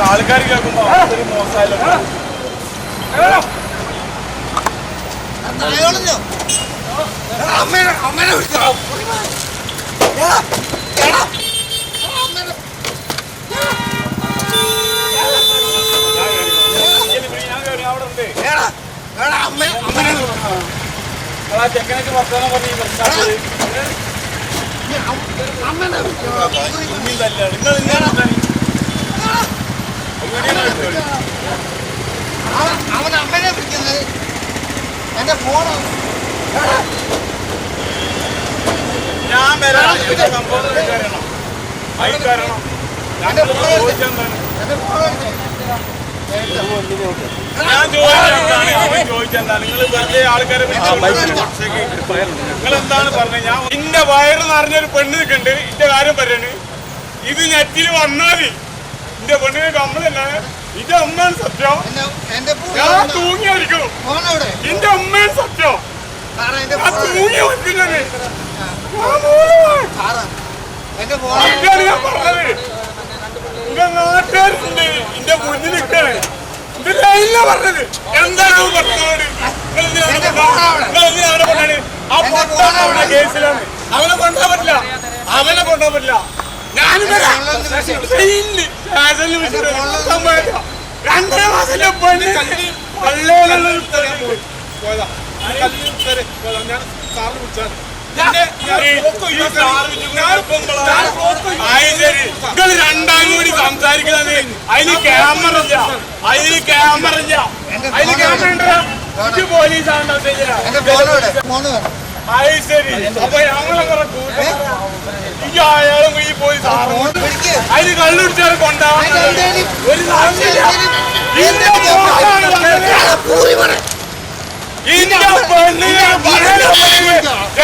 ആൾക്കാർ കേൾക്കുമ്പോ ഒരു മോശമല്ലോ. ചെക്കനൊക്കെ വർത്തമാനം പറഞ്ഞ അവൻ അമ്മനെ വിളിക്കുന്നത് എന്റെ ഫോണോ ഞാൻ വരാം. സംഭവം അയക്കാരണം ഞാൻ ചോദിച്ചെന്താ നിങ്ങൾ വെറുതെ ആൾക്കാരെ നിങ്ങൾ എന്താണ് പറഞ്ഞത്? ഞാൻ ഇന്റെ വയറ് നിറഞ്ഞൊരു പെണ്ണ് നിൽക്കുന്നുണ്ട്. ഇന്റെ കാര്യം പറയാണ്. ഇത് നെറ്റിൽ വന്നാല് ഇന്റെ പെണ്ണിനെ കമ്മലല്ലേ ഇന്റെ അമ്മയാണ് സത്യം. ഞാൻ തൂങ്ങിയായിരിക്കും. ഇന്റെ അമ്മയാണ് സത്യം. ഞാൻ തൂങ്ങി വയ്ക്കുന്നത് ഞാൻ പറഞ്ഞത്. എന്റെ നാട്ടുകാരുണ്ട് ഇന്റെ മുന്നിൽ നിൽക്കണേ. ഇത് ലൈനിലാ പറഞ്ഞത്. എന്താണ് പറഞ്ഞത്? കേസിലാണ്. അവനെ കൊണ്ടുപോകാൻ പറ്റില്ല. അവനെ കൊണ്ടുപോകാൻ പറ്റില്ല. ഞാനും 2 മാസത്തിന്റെ പണി പള്ളേലുള്ള പോയതാ. ഞാൻ സാറിന് വിളിച്ചാൽ നിങ്ങൾ രണ്ടാം കൂടി സംസാരിക്കുന്നത്. അതിന് ക്യാമറ ഇല്ല. അതിന് ക്യാമറ ഇല്ല. അതിന് ക്യാമറ ഉണ്ട്. പോലീസാണ്. അത് ശരി. അപ്പൊ ഞങ്ങളെ ഈ അയാളും ഈ പോലീസ് അതിന് കള്ളുടിച്ചാൽ കൊണ്ടാവാൻ ഒരു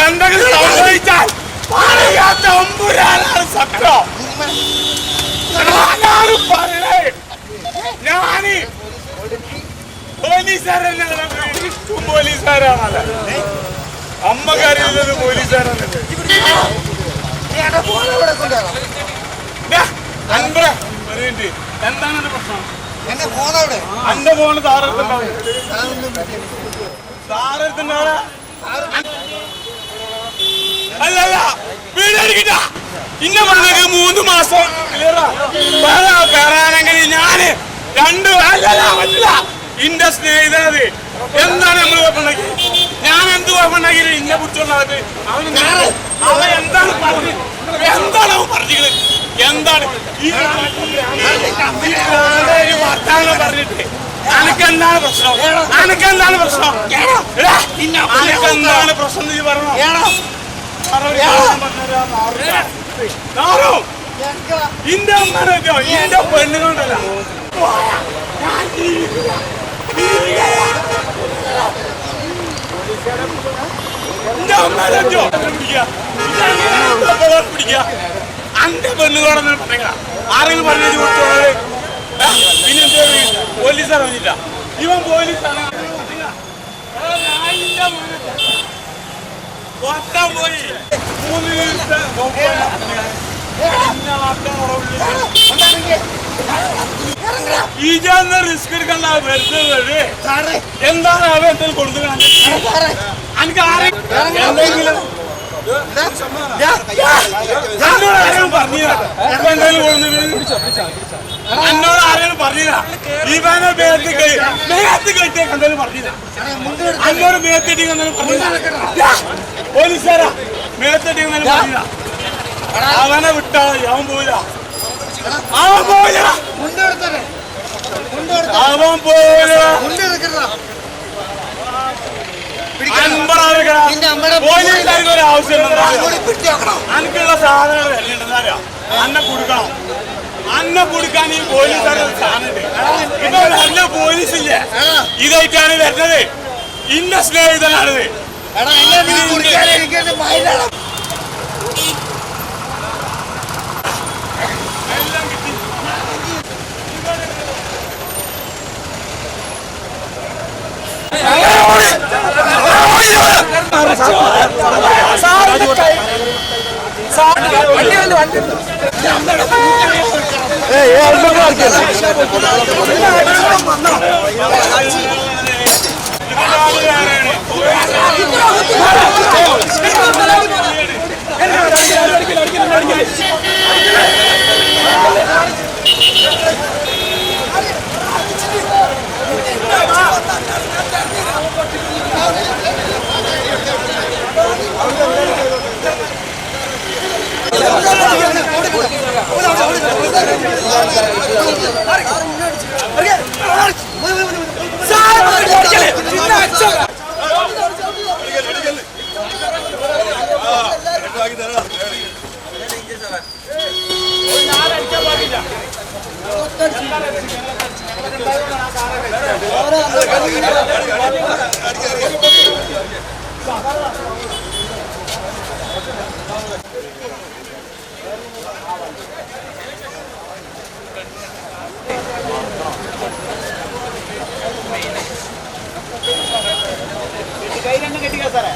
എന്തെങ്കിലും സംഭവിച്ചാൽ സത്യം. ഞാന് പോലീസുകാരാണല്ലോ. അമ്മക്കാരില്ലത് പോലീസുകാരാണല്ലേ. എന്താണ് പ്രശ്നം? എന്റെ ഫോണ് സാറെടുത്തുണ്ടാവും. സാറെടുത്തുണ്ടാവ അല്ലല്ല വീടടിക്കിട്ട. ഇന്ന പറഞ്ഞ 3 മാസം കയറാനെങ്കിൽ ഞാന് 2 പറ്റില്ല. ഇന്റെ സ്നേഹിതനത് എന്താണ് നമ്മൾ കുഴപ്പമുണ്ടാക്കി? ഞാൻ എന്ത് കുഴപ്പമുണ്ടാക്കി? ഇന്നെ കുറിച്ചുള്ളത് അവൻ എന്താണ് പറഞ്ഞത്? എന്താണ് അവൻ പറഞ്ഞത്? എന്താണ് ഈ വർത്താനം പറഞ്ഞിട്ട് അനക്കെന്താണ് പ്രശ്നം? അനക്കെന്താണ് പ്രശ്നം? അനക്കെന്താണ് പ്രശ്നം? നീ പറഞ്ഞോ. ഇന്റെ അമ്മനോ ഇന്റെ പെണ്ണുകൊണ്ടല്ല പിടിക്കുക. അന്റെ പെണ്ണുകളോടൊന്നും പറഞ്ഞ ആരെങ്കിലും പറഞ്ഞു കൊടുത്തോളത്. പിന്നെ പോലീസാർ വന്നില്ല. ഇവൻ പോലീസാണ്. പോയി 3 ദിവസത്തെ ഈജാന്ന് റിസ്ക് എടുക്കണ്ട. വരുന്നത് എന്താണ് അവൻ എന്തെങ്കിലും കൊടുക്കുന്നത്? എനിക്ക് എന്തെങ്കിലും എന്നോട് ആരെങ്കിലും പറഞ്ഞില്ല. എന്തെങ്കിലും എന്നോട് ആരെങ്കിലും പറഞ്ഞില്ല. ഇവനെ മേത്ത് കെട്ടിയ എന്തെങ്കിലും പറഞ്ഞില്ല. എന്നോട് മേത്തിട്ടി എന്തെങ്കിലും പറഞ്ഞില്ല. പോലീസുകാരാ മേത്തിട്ടി എന്തെങ്കിലും പറഞ്ഞില്ല. അവനെ വിട്ടാ അവൻ പോയില്ല. അവൻ പോയില്ല. അവൻ പോയില്ല. പോലീസുകാർക്ക് ഒരു ആവശ്യം അനക്കുള്ള സാധനങ്ങൾ വരുന്നുണ്ടെന്നറിയാ. അന്നെ കൊടുക്കണം. അന്നെ കൊടുക്കാൻ ഈ പോലീസുകാരുടെ സാധനമുണ്ട്. ഇപ്പൊ നല്ല പോലീസില്ലേ ഇതായിട്ടാണ് വരുന്നത്. ഇന്ന സ്നേഹിതനാണിത്. വണ്ടി സാറേ